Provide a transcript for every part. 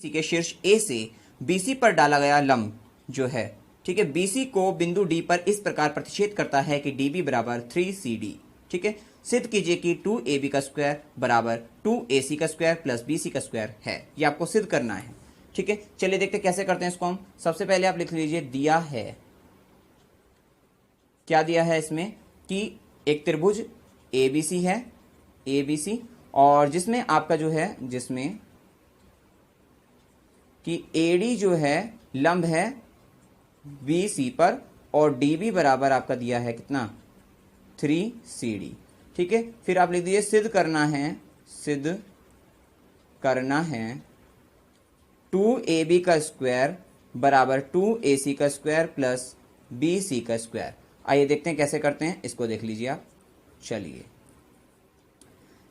सी के शीर्ष ए से बीसी पर डाला गया लंब जो है, ठीक है, बीसी को बिंदु डी पर इस प्रकार प्रतिच्छेद करता है कि डीबी बराबर 3CD। ठीक है, सिद्ध कीजिए कि 2AB का स्क्वायर बराबर 2AC का स्क्वायर प्लस BC का स्क्वायर है। ये आपको सिद्ध करना है। ठीक है, चलिए देखते कैसे करते हैं इसको हम। सबसे पहले आप लिख लीजिए, दिया है, क्या दिया है इसमें कि एक त्रिभुज ABC है, ABC, और जिसमें आपका जो है, जिसमें कि AD जो है लंब है BC पर, और DB बराबर आपका दिया है कितना, 3CD। ठीक है, फिर आप लिख दीजिए सिद्ध करना है, सिद्ध करना है 2AB का स्क्वायर बराबर 2AC का स्क्वायर प्लस BC का स्क्वायर। आइए देखते हैं कैसे करते हैं, इसको देख लीजिए आप। चलिए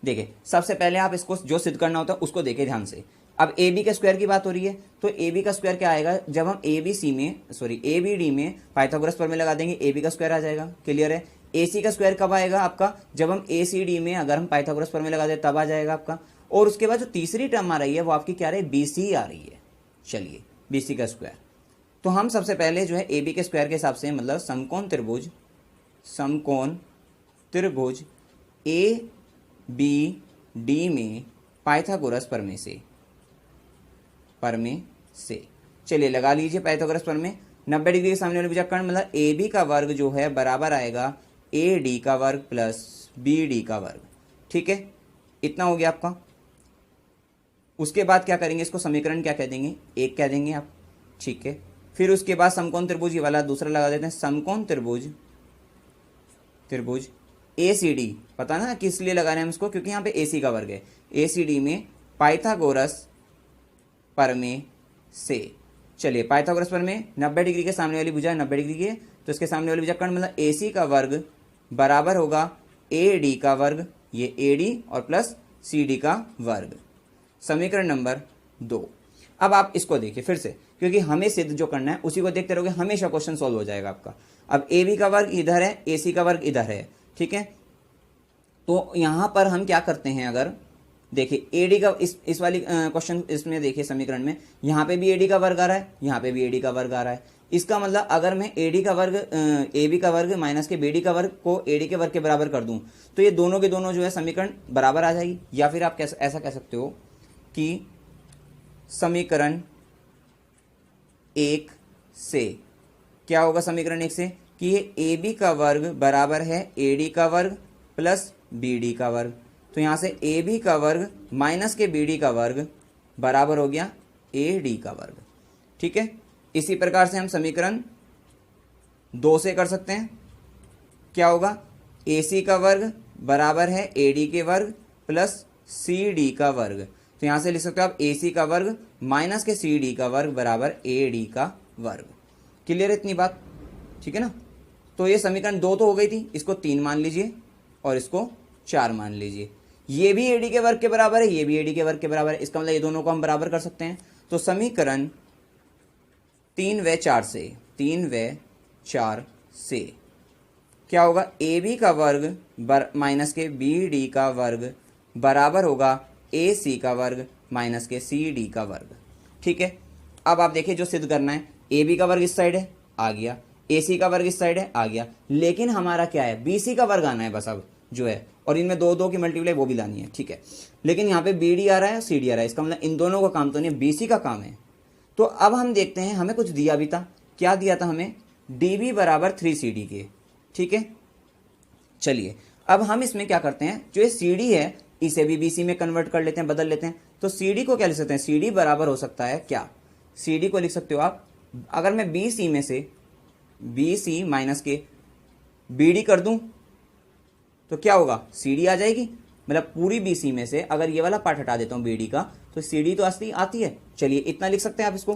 देखिए, सबसे पहले आप इसको जो सिद्ध करना होता है उसको देखिए ध्यान से। अब AB के स्क्वायर की बात हो रही है, तो AB का स्क्वायर क्या आएगा, जब हम ABD में पाइथागोरस प्रमेय लगा देंगे, AB का स्क्वायर आ जाएगा। क्लियर है। AC का स्क्वायर कब आएगा आपका, जब हम ACD में अगर हम पाइथागोरस प्रमेय लगा दें तब आ जाएगा आपका। और उसके बाद जो तीसरी टर्म आ रही है वो आपकी क्या रही है, BC आ रही है। चलिए, BC का स्क्वायर, तो हम सबसे पहले जो है AB के स्क्वायर के हिसाब से, मतलब समकोण त्रिभुज ABD में पाइथागोरस प्रमेय से चलिए लगा लीजिए पाइथागोरस प्रमेय। 90 डिग्री के सामने वाली भुजा कर्ण, मतलब AB का वर्ग जो है बराबर आएगा AD का वर्ग प्लस BD का वर्ग। ठीक है, इतना हो गया आपका। उसके बाद क्या करेंगे, इसको समीकरण क्या कह देंगे, 1 कह देंगे आप। ठीक है, फिर उसके बाद समकोण त्रिभुज, ये वाला दूसरा लगा देते हैं, समकोण त्रिभुज ACD, पता ना किस लिए लगा रहे हैं हम इसको, क्योंकि यहाँ पे AC का वर्ग है। ACD में पाइथागोरस प्रमेय से, चलिए पाइथागोरस प्रमेय 90 डिग्री के सामने वाली भुजा 90 डिग्री की है, तो इसके सामने वाली भुजा कर्ण, मतलब AC का वर्ग बराबर होगा AD का वर्ग, ये AD और प्लस CD का वर्ग। समीकरण नंबर 2। अब आप इसको देखिए फिर से, क्योंकि हमें सिद्ध जो करना है उसी को देखते रहोगे, हमेशा क्वेश्चन सॉल्व हो जाएगा आपका। अब AB का वर्ग इधर है, AC का वर्ग इधर है। ठीक है, तो यहां पर हम क्या करते हैं, अगर देखिए AD का इस वाली क्वेश्चन इसमें देखिए समीकरण में, यहाँ पे भी AD का वर्ग आ रहा है, यहाँ पे भी AD का वर्ग आ रहा है। इसका मतलब अगर मैं AD का वर्ग AB का वर्ग माइनस के BD का वर्ग को AD के वर्ग के बराबर कर दूं, तो ये दोनों के दोनों जो है समीकरण बराबर आ जाएगी। या फिर आप ऐसा कह सकते हो कि समीकरण 1 से क्या होगा, समीकरण 1 से कि ये AB का वर्ग बराबर है AD का वर्ग प्लस BD का वर्ग। तो यहाँ से AB का वर्ग माइनस के BD का वर्ग बराबर हो गया AD का वर्ग। ठीक है, इसी प्रकार से हम समीकरण 2 से कर सकते हैं। क्या होगा, AC का वर्ग बराबर है AD के वर्ग प्लस CD का वर्ग। तो यहाँ से लिख सकते हो आप AC का वर्ग माइनस के CD का वर्ग बराबर AD का वर्ग। क्लियर है इतनी बात, ठीक है ना। तो ये समीकरण 2 तो हो गई थी, इसको 3 मान लीजिए और इसको 4 मान लीजिए। ये भी AD के वर्ग के बराबर है, ये भी AD के वर्ग के बराबर है, इसका मतलब ये दोनों को हम बराबर कर सकते हैं। तो समीकरण 3 व 4 से क्या होगा, AB का वर्ग माइनस के BD का वर्ग बराबर होगा AC का वर्ग माइनस के CD का वर्ग। ठीक है, अब आप देखिए जो सिद्ध करना है, AB का वर्ग इस साइड है, आ गया, AC का वर्ग इस साइड है, आ गया, लेकिन हमारा क्या है, BC का वर्ग आना है बस अब जो है, और इनमें 2 की मल्टीप्लाई वो भी लानी है। ठीक है, लेकिन यहाँ पे BD आ रहा है, CD आ रहा है, इसका मतलब इन दोनों का काम तो नहीं, BC का काम है। तो अब हम देखते हैं, हमें कुछ दिया भी था, क्या दिया था हमें, DB बराबर 3CD के। ठीक है, चलिए अब हम इसमें क्या करते हैं, जो ये CD है इसे भी BC में कन्वर्ट कर लेते हैं, बदल लेते हैं। तो CD को क्या लिख सकते हैं, CD बराबर हो सकता है क्या, CD को लिख सकते हो आप, अगर मैं BC में से BC माइनस के BD कर दूं तो क्या होगा, CD आ जाएगी। मतलब पूरी BC में से अगर ये वाला पार्ट हटा देता हूं BD का, तो CD तो आती है। चलिए इतना लिख सकते हैं आप इसको।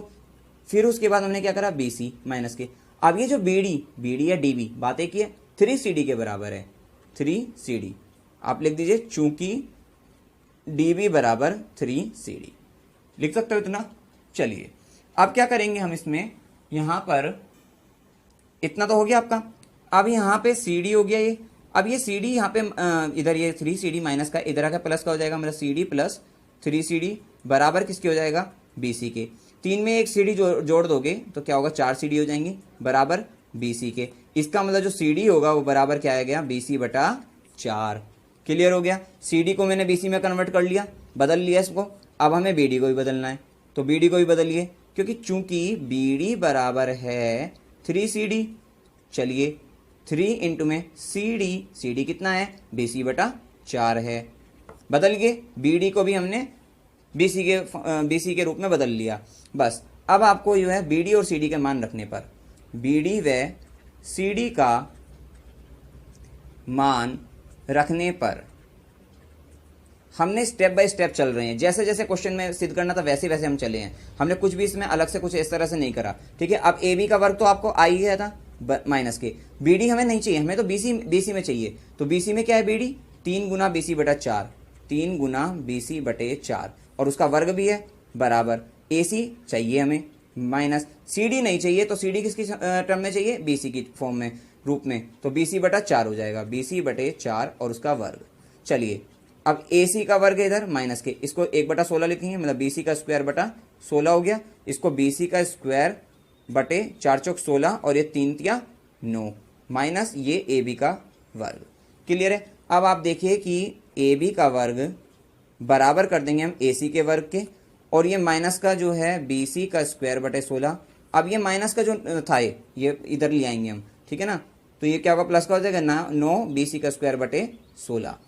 फिर उसके बाद हमने क्या करा, BC माइनस के, अब ये जो BD या DB बात एक ही है, 3CD के बराबर है, 3CD आप लिख दीजिए, चूंकि DB बराबर 3CD लिख सकते हो इतना। चलिए अब क्या करेंगे हम इसमें, यहां पर इतना तो हो गया आपका। अब यहाँ पे CD हो गया ये, अब ये CD यहाँ पे इधर ये 3CD माइनस का इधर आकर प्लस का हो जाएगा, मतलब CD प्लस 3CD बराबर किसके हो जाएगा, BC के। 3 में एक CD जोड़ दोगे तो क्या होगा, 4 CD हो जाएंगी बराबर BC के। इसका मतलब जो CD होगा वो बराबर क्या आ गया, BC बटा 4। क्लियर हो गया। CD को मैंने BC में कन्वर्ट कर लिया, बदल लिया इसको। अब हमें BD को भी बदलना है, तो BD को भी बदलिए, क्योंकि चूंकि BD बराबर है 3CD। चलिए 3 इंटू में CD कितना है, BC बटा 4 है। बदल गए, BD को भी हमने BC के रूप में बदल लिया। बस अब आपको जो है BD और CD के मान रखने पर, BD व CD का मान रखने पर हमने स्टेप बाय स्टेप चल रहे हैं। जैसे जैसे क्वेश्चन में सिद्ध करना था वैसे वैसे हम चले हैं। हमने कुछ भी इसमें अलग से कुछ इस तरह से नहीं करा। ठीक है, अब AB का वर्ग तो आपको आ ही गया था माइनस के। BD हमें नहीं चाहिए, हमें तो BC में चाहिए। तो BC में क्या है, BD 3 गुना BC बटा 4, 3 गुना BC बटे 4, और उसका वर्ग भी है बराबर। AC चाहिए हमें माइनस, CD नहीं चाहिए। तो CD किसकी टर्म में चाहिए, BC की फॉर्म में रूप में। तो BC बटा 4 हो जाएगा, BC बटे 4 और उसका वर्ग। चलिए अब AC का वर्ग है इधर माइनस के, इसको 1 बटा 16 लिखेंगे, मतलब BC का स्क्वायर बटा 16 हो गया। इसको BC का स्क्वायर बटे 4 चौक 16 और ये 3 तिया 9 माइनस ये AB का वर्ग। क्लियर है। अब आप देखिए कि AB का वर्ग बराबर कर देंगे हम AC के वर्ग के, और ये माइनस का जो है BC का स्क्वायर बटे 16। अब ये माइनस का जो था ये इधर ले आएंगे हम, ठीक है ना। तो ये क्या होगा, प्लस का हो जाएगा ना, 9 BC का स्क्वायर बटे 16।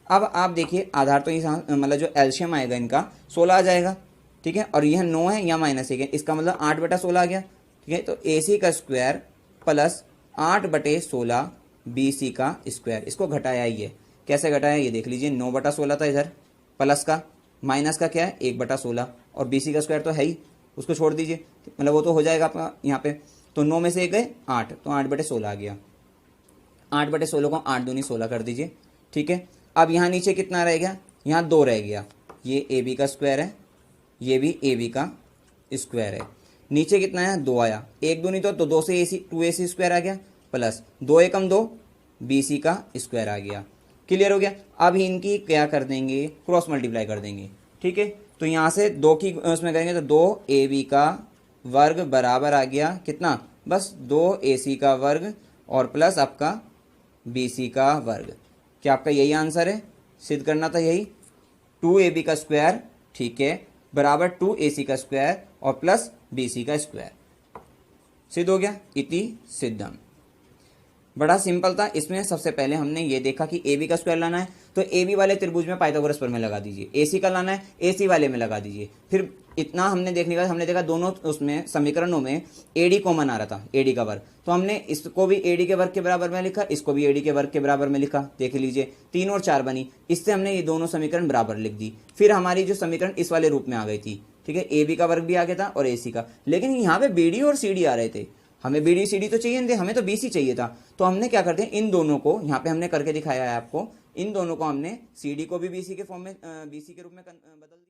अब आप देखिए आधार तो ये मतलब जो एलसीएम आएगा इनका 16 आ जाएगा, ठीक है। और यह 9 है, यहाँ माइनस 1 है, इसका मतलब 8 बटा 16 आ गया, ठीक है। तो AC का स्क्वायर प्लस 8 बटे 16 BC का स्क्वायर, इसको घटाया ही है। कैसे घटाया ये देख लीजिए, 9 बटा 16 था इधर, प्लस का माइनस का क्या है 1 बटा 16, और BC का स्क्वायर तो है ही, उसको छोड़ दीजिए, मतलब वो तो हो जाएगा आपका यहाँ पे। तो 9 में से 1 गए 8, तो 8 बटे 16 आ गया। 8 बटे 16 को 8 दूनी 16 कर दीजिए, ठीक है। अब यहाँ नीचे कितना रह गया, यहाँ 2 रह गया। ये AB का स्क्वायर है, ये भी AB का स्क्वायर है। नीचे कितना है, 2 आया, 1 दूनी तो 2 से AC 2AC स्क्वायर आ गया, प्लस 2 एकम 2 BC का स्क्वायर आ गया। क्लियर हो गया। अब इनकी क्या कर देंगे, क्रॉस मल्टीप्लाई कर देंगे, ठीक है। तो यहाँ से 2 की उसमें करेंगे तो 2AB का वर्ग बराबर आ गया कितना, बस 2AC का वर्ग और प्लस आपका BC का वर्ग। क्या आपका यही आंसर है, सिद्ध करना था यही, 2AB का स्क्वायर, ठीक है, बराबर 2AC का स्क्वायर और प्लस BC का स्क्वायर। सिद्ध हो गया, इति सिद्धम। बड़ा सिंपल था। इसमें सबसे पहले हमने ये देखा कि AB का स्क्वायर लाना है, तो AB वाले त्रिभुज में पाइथागोरस प्रमेय लगा दीजिए। AC का लाना है, AC वाले में लगा दीजिए। फिर इतना हमने देखने का, हमने देखा दोनों उसमें समीकरणों में AD कॉमन आ रहा था, AD का वर्ग, तो हमने इसको भी AD के वर्ग के बराबर में लिखा, इसको भी AD के वर्ग के बराबर में लिखा। देख लीजिए 3 और 4 बनी, इससे हमने ये दोनों समीकरण बराबर लिख दी। फिर हमारी जो समीकरण इस वाले रूप में आ गई थी, ठीक है, AB का वर्ग भी आ गया था और AC का, लेकिन यहाँ पे BD और CD आ रहे थे। हमें BD CD तो चाहिए थे, हमें तो BC चाहिए था। तो हमने क्या करते हैं, इन दोनों को यहाँ पे हमने करके दिखाया है आपको, इन दोनों को हमने CD को भी BC के फॉर्म में BC के रूप में बदल